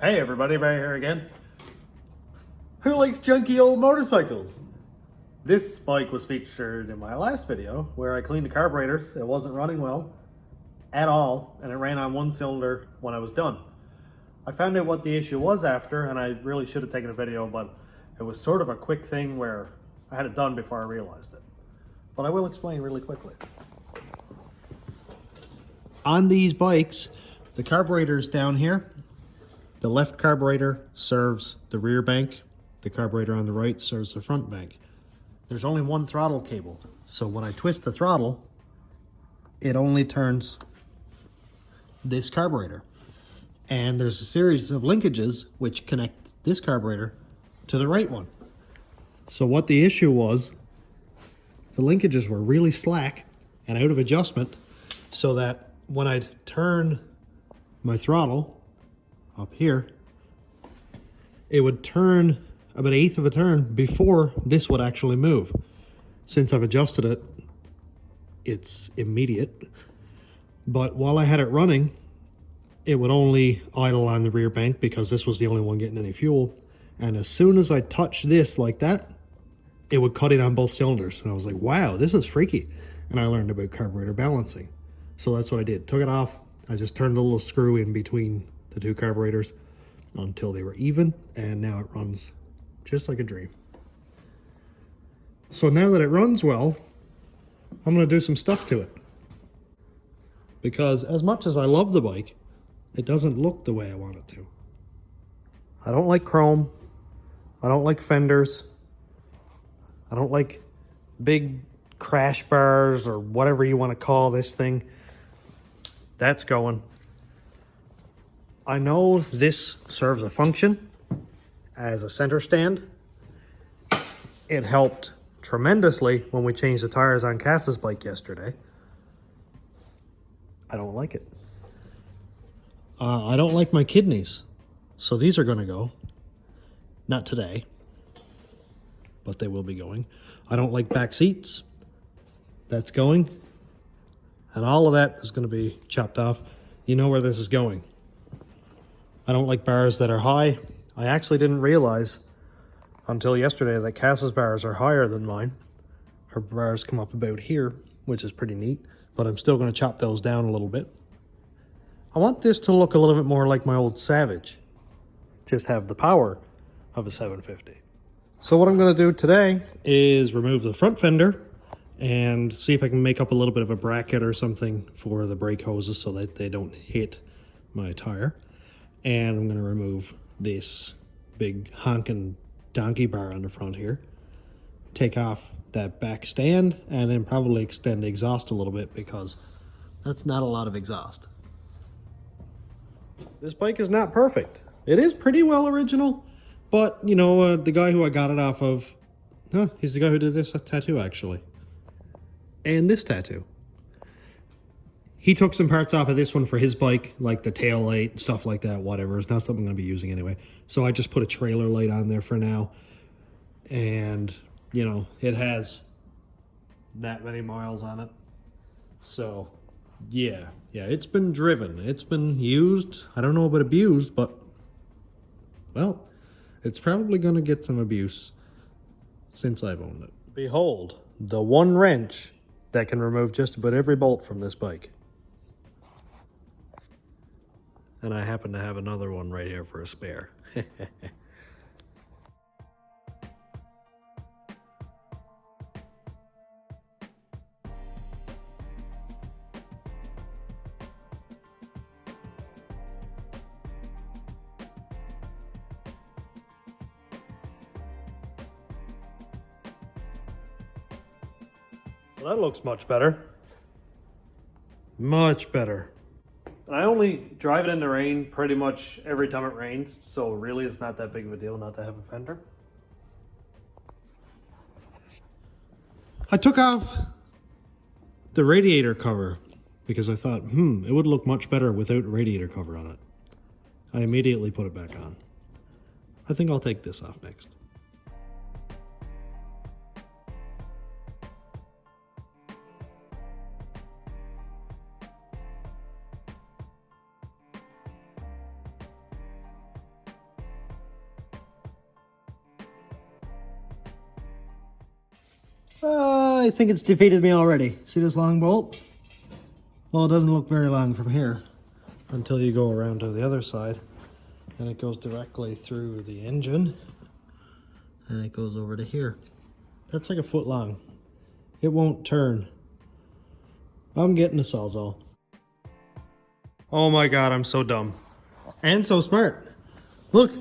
Hey everybody, Barry here again. Who likes junky old motorcycles? This bike was featured in my last video where I cleaned the carburetors. It wasn't running well at all and it ran on one cylinder when I was done. I found out what the issue was after, and I really should have taken a video, but it was sort of a quick thing where I had it done before I realized it. But I will explain really quickly. On these bikes, the carburetor's down here. The left carburetor serves the rear bank. The carburetor on the right serves the front bank. There's only one throttle cable. So when I twist the throttle, it only turns this carburetor. And there's a series of linkages which connect this carburetor to the right one. So what the issue was, the linkages were really slack and out of adjustment, so that when I'd turn my throttle up here, it would turn about 1/8 of a turn before this would actually move. Since I've adjusted it, it's immediate. But while I had it running, it would only idle on the rear bank because this was the only one getting any fuel. And as soon as I touched this like that, it would cut it on both cylinders. And I was like, wow, this is freaky. And I learned about carburetor balancing. So that's what I did. Took it off. I just turned the little screw in between the two carburetors until they were even, and now it runs just like a dream. So now that it runs well, I'm going to do some stuff to it. Because as much as I love the bike, it doesn't look the way I want it to. I don't like chrome. I don't like fenders. I don't like big crash bars or whatever you want to call this thing. That's going. I know this serves a function as a center stand. It helped tremendously when we changed the tires on Cass's bike yesterday. I don't like it. I don't like my kidneys, so these are going to go. Not today, but they will be going. I don't like back seats. That's going. And all of that is going to be chopped off. You know where this is going. I don't like bars that are high. I actually didn't realize until yesterday that Cass's bars are higher than mine. Her bars come up about here, which is pretty neat, but I'm still going to chop those down a little bit. I want this to look a little bit more like my old Savage. Just have the power of a 750. So what I'm going to do today is remove the front fender and see if I can make up a little bit of a bracket or something for the brake hoses so that they don't hit my tire. And I'm going to remove this big honking donkey bar on the front here. Take off that back stand and then probably extend the exhaust a little bit because that's not a lot of exhaust. This bike is not perfect. It is pretty well original, but you know, the guy who I got it off of, he's the guy who did this tattoo actually. And this tattoo. He took some parts off of this one for his bike, like the tail light and stuff like that, whatever. It's not something I'm going to be using anyway. So I just put a trailer light on there for now. And, you know, it has that many miles on it. So, yeah, it's been driven. It's been used. I don't know about abused, but, well, it's probably going to get some abuse since I've owned it. Behold, the one wrench that can remove just about every bolt from this bike. And I happen to have another one right here for a spare. Well, that looks much better. Much better. I only drive it in the rain pretty much every time it rains, so really it's not that big of a deal not to have a fender. I took off the radiator cover because I thought, it would look much better without a radiator cover on it. I immediately put it back on. I think I'll take this off next. I think it's defeated me already. See this long bolt? Well, it doesn't look very long from here until you go around to the other side, and it goes directly through the engine and it goes over to here. That's like a foot long. It won't turn. I'm getting a Sawzall. Oh my God, I'm so dumb. And so smart. Look,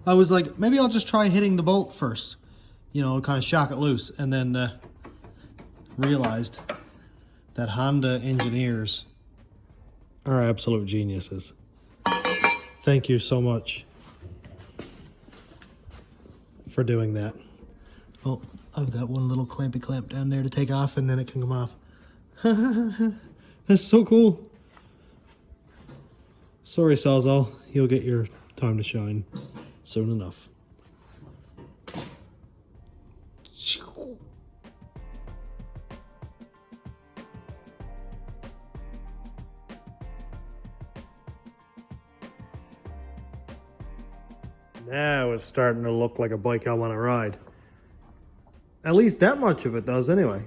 I was like, maybe I'll just try hitting the bolt first. You know, kind of shock it loose, and then realized that Honda engineers are absolute geniuses. Thank you so much for doing that. Oh, I've got one little clampy clamp down there to take off, and then it can come off. That's so cool. Sorry, Sawzall, you'll get your time to shine soon enough. Now it's starting to look like a bike I want to ride. At least that much of it does anyway.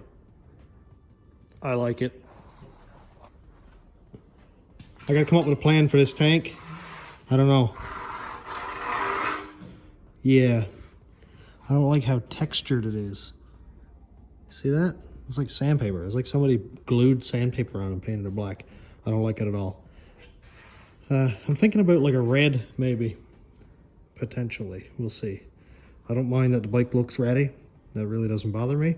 I like it. I gotta come up with a plan for this tank. I don't know. Yeah. I don't like how textured it is. See that? It's like sandpaper. It's like somebody glued sandpaper on and painted it black. I don't like it at all. I'm thinking about like a red, maybe. Potentially. We'll see. I don't mind that the bike looks ratty. That really doesn't bother me.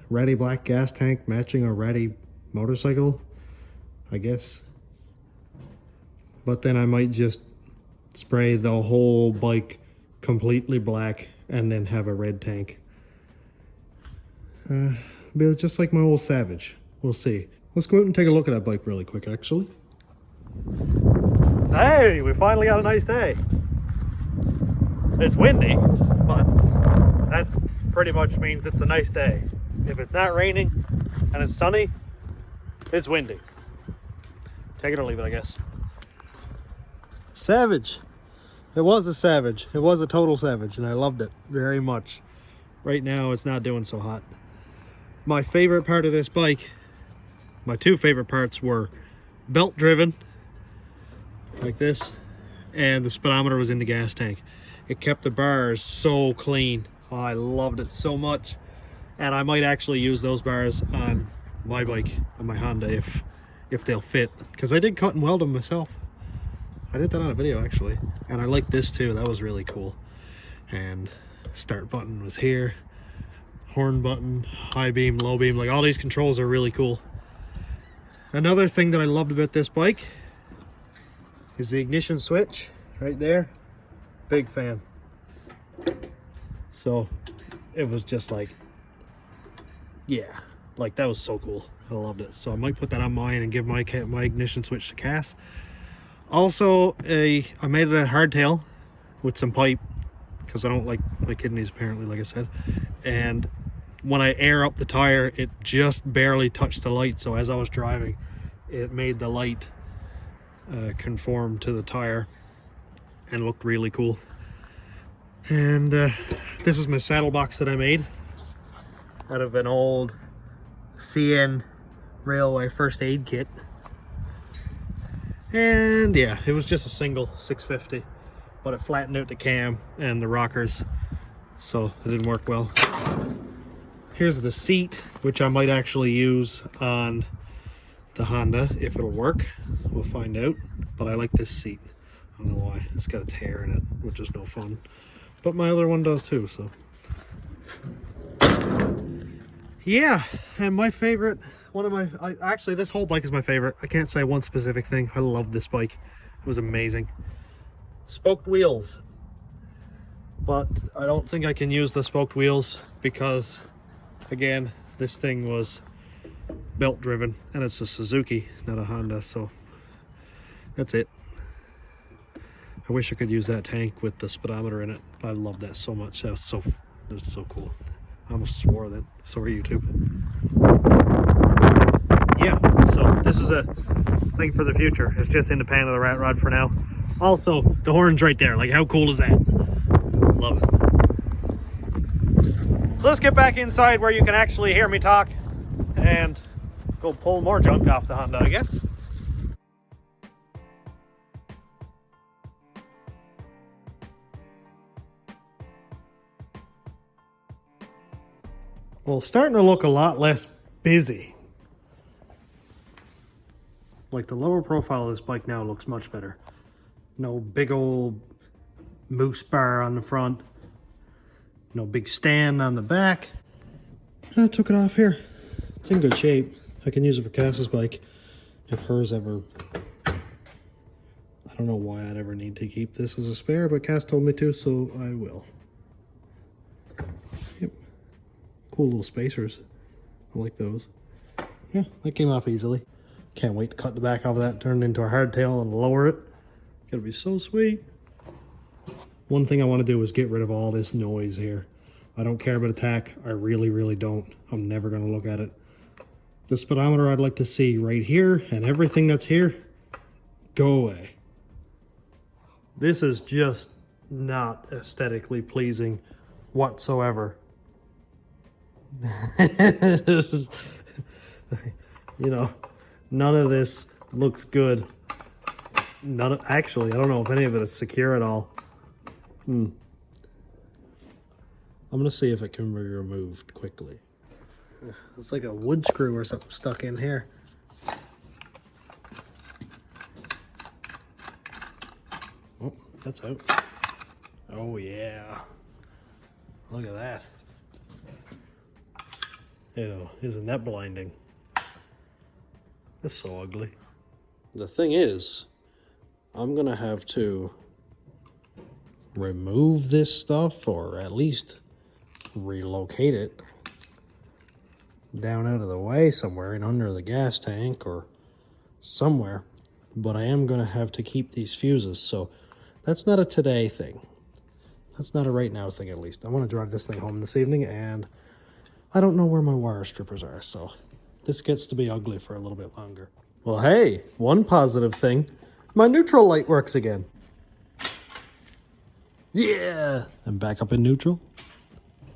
Ratty black gas tank matching a ratty motorcycle, I guess. But then I might just spray the whole bike completely black and then have a red tank. Be just like my old Savage. We'll see. Let's go out and take a look at that bike really quick, actually. Hey, we finally got a nice day. It's windy, but that pretty much means it's a nice day. If it's not raining and it's sunny, it's windy. Take it or leave it, I guess. Savage. It was a Savage. It was a total Savage, and I loved it very much. Right now, it's not doing so hot. My favorite part of this bike, my two favorite parts were belt driven, like this, and the speedometer was in the gas tank. It kept the bars so clean. Oh, I loved it so much. And I might actually use those bars on my bike, on my Honda, if they'll fit. Because I did cut and weld them myself. I did that on a video, actually. And I like this too. That was really cool. And start button was here. Horn button, high beam, low beam. Like, all these controls are really cool. Another thing that I loved about this bike is the ignition switch right there. Big fan. So it was just like, yeah, like that was so cool. I loved it. So I might put that on mine and give my ignition switch to Cass. Also, I made it a hardtail with some pipe because I don't like my kidneys, apparently, like I said. And when I air up the tire, it just barely touched the light. So as I was driving, it made the light conform to the tire and looked really cool. And this is my saddle box that I made out of an old CN Railway first aid kit. And yeah, it was just a single 650, but it flattened out the cam and the rockers, so it didn't work well. Here's the seat, which I might actually use on the Honda if it'll work. We'll find out. But I like this seat. I don't know why. It's got a tear in it, which is no fun. But my other one does too, so. Yeah, and my favorite, actually this whole bike is my favorite. I can't say one specific thing. I love this bike. It was amazing. Spoked wheels. But I don't think I can use the spoked wheels because, again, this thing was belt driven and it's a Suzuki, not a Honda, so that's it. I wish I could use that tank with the speedometer in it. I love that so much. That was so cool. I almost swore that. Sorry, YouTube. Yeah, so this is a thing for the future. It's just in the pan of the rat rod for now. Also, the horn's right there. Like, how cool is that? Love it. So let's get back inside where you can actually hear me talk and go pull more junk off the Honda, I guess. Well, it's starting to look a lot less busy. Like the lower profile of this bike now looks much better. No big old moose bar on the front. No big stand on the back. I took it off here. It's in good shape. I can use it for Cass's bike if hers ever... I don't know why I'd ever need to keep this as a spare, but Cass told me to, so I will. Yep. Cool little spacers. I like those. Yeah, that came off easily. Can't wait to cut the back off of that, turn it into a hardtail and lower it. It'll be so sweet. One thing I want to do is get rid of all this noise here. I don't care about attack. I really, really don't. I'm never going to look at it. The speedometer I'd like to see right here, and everything that's here, go away. This is just not aesthetically pleasing whatsoever. This is, you know, none of this looks good. Actually, I don't know if any of it is secure at all. I'm gonna see if it can be removed quickly. It's like a wood screw or something stuck in here. Oh, that's out. Oh yeah. Look at that. Ew, isn't that blinding? That's so ugly. The thing is, I'm gonna have to remove this stuff, or at least relocate it down out of the way somewhere and under the gas tank or somewhere. But I am gonna have to keep these fuses, so that's not a today thing. That's not a right now thing, at least. I want to drive this thing home this evening, and I don't know where my wire strippers are, so this gets to be ugly for a little bit longer. Well, hey, one positive thing. My neutral light works again. Yeah! I'm back up in neutral.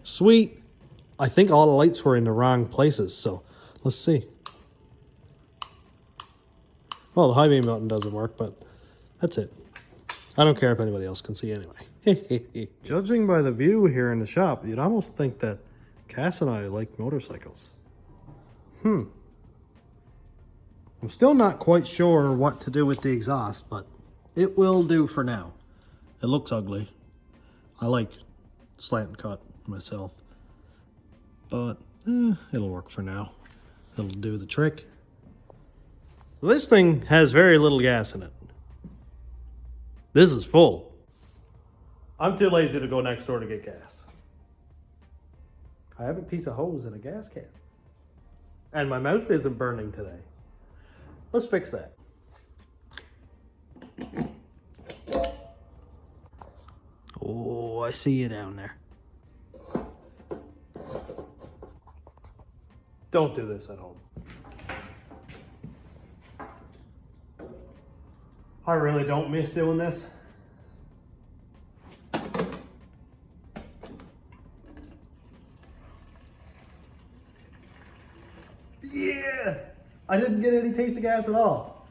Sweet. I think all the lights were in the wrong places, so let's see. Well, the high beam button doesn't work, but that's it. I don't care if anybody else can see anyway. Judging by the view here in the shop, you'd almost think that Cass and I like motorcycles. I'm still not quite sure what to do with the exhaust, but it will do for now. It looks ugly. I like slant cut myself, but it'll work for now. It'll do the trick. This thing has very little gas in it. This is full. I'm too lazy to go next door to get gas. I have a piece of hose in a gas can. And my mouth isn't burning today. Let's fix that. Oh, I see you down there. Don't do this at home. I really don't miss doing this. Yeah! I didn't get any taste of gas at all.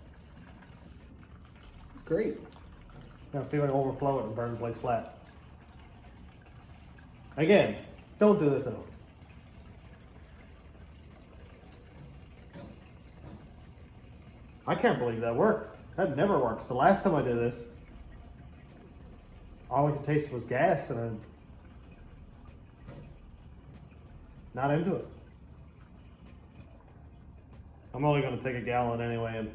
It's great. Now see if I can overflow it and burn the place flat. Again, don't do this at home. I can't believe that worked. That never works. The last time I did this, all I could taste was gas, and I'm not into it. I'm only going to take a gallon anyway and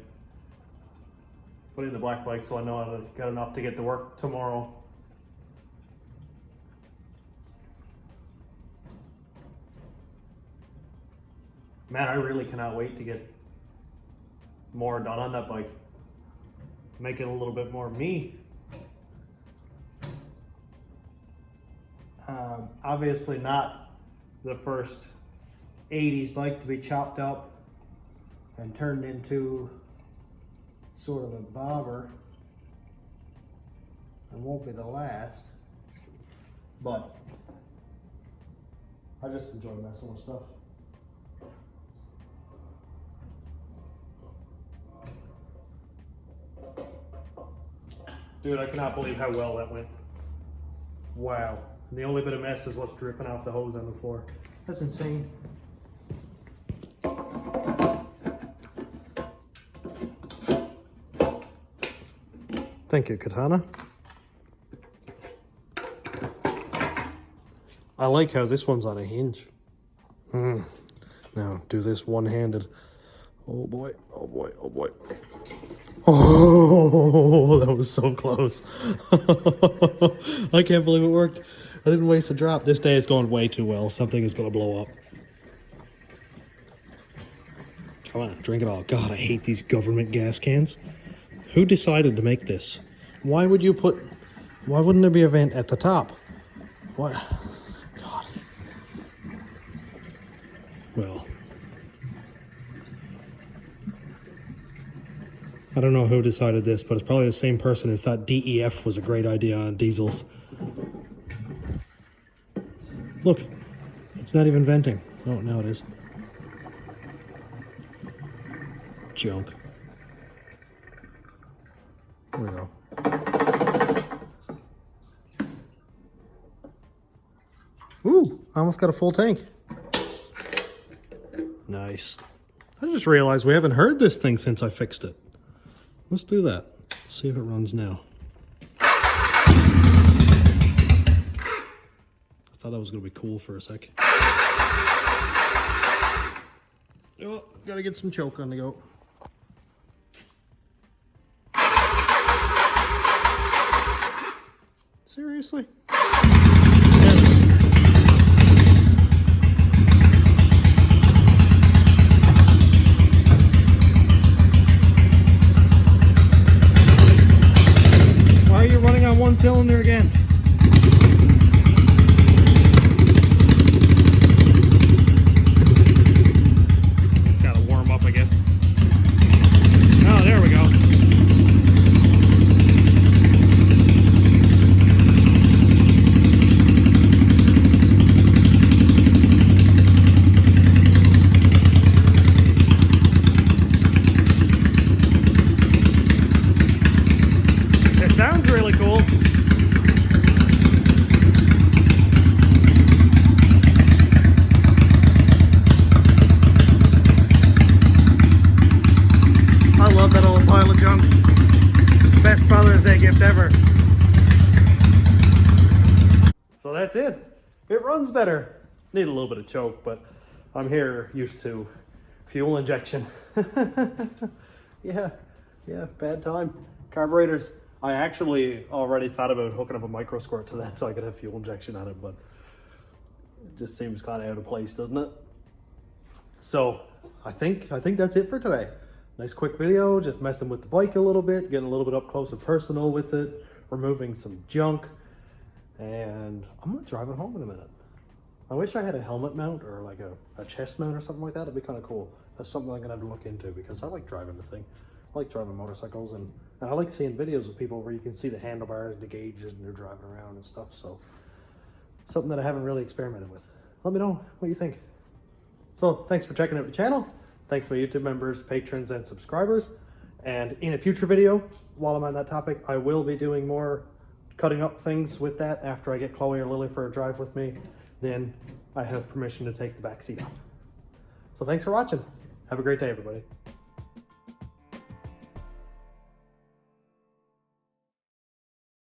put it in the black bike so I know I've got enough to get to work tomorrow. Man, I really cannot wait to get more done on that bike. Make it a little bit more me. Obviously not the first 80s bike to be chopped up and turned into sort of a bobber. It won't be the last, but I just enjoy messing with stuff. Dude, I cannot believe how well that went. Wow. And the only bit of mess is what's dripping off the hose on the floor. That's insane. Thank you, Katana. I like how this one's on a hinge. Now, do this one-handed. Oh boy, oh boy, oh boy. Oh, that was so close. I can't believe it worked. I didn't waste a drop. This day is going way too well. Something is going to blow up. Come on, drink it all. God, I hate these government gas cans. Who decided to make this? Why would you put... Why wouldn't there be a vent at the top? What? God. Well... I don't know who decided this, but it's probably the same person who thought DEF was a great idea on diesels. Look, it's not even venting. Oh, now it is. Junk. There we go. Ooh, I almost got a full tank. Nice. I just realized we haven't heard this thing since I fixed it. Let's do that. See if it runs now. I thought that was going to be cool for a sec. Oh, gotta get some choke on the go. Seriously? One cylinder again. It's got to warm up, I guess. Oh, there we go. It sounds really cool. That old pile of junk. Best Father's Day gift ever. So that's it. It runs better. Need a little bit of choke, but I'm here used to fuel injection. Yeah, bad time. Carburetors. I actually already thought about hooking up a micro squirt to that so I could have fuel injection on it, but it just seems kind of out of place, doesn't it? So I think that's it for today. Nice quick video, just messing with the bike a little bit, getting a little bit up close and personal with it, removing some junk, and I'm gonna drive it home in a minute. I wish I had a helmet mount or like a chest mount or something like that. It'd be kind of cool. That's something I'm gonna have to look into because I like driving the thing. I like driving motorcycles and I like seeing videos of people where you can see the handlebars, the gauges, and they're driving around and stuff. So something that I haven't really experimented with. Let me know what you think. So thanks for checking out the channel. Thanks to my YouTube members, patrons, and subscribers. And in a future video, while I'm on that topic, I will be doing more cutting up things with that after I get Chloe or Lily for a drive with me. Then I have permission to take the back seat off. So thanks for watching. Have a great day, everybody.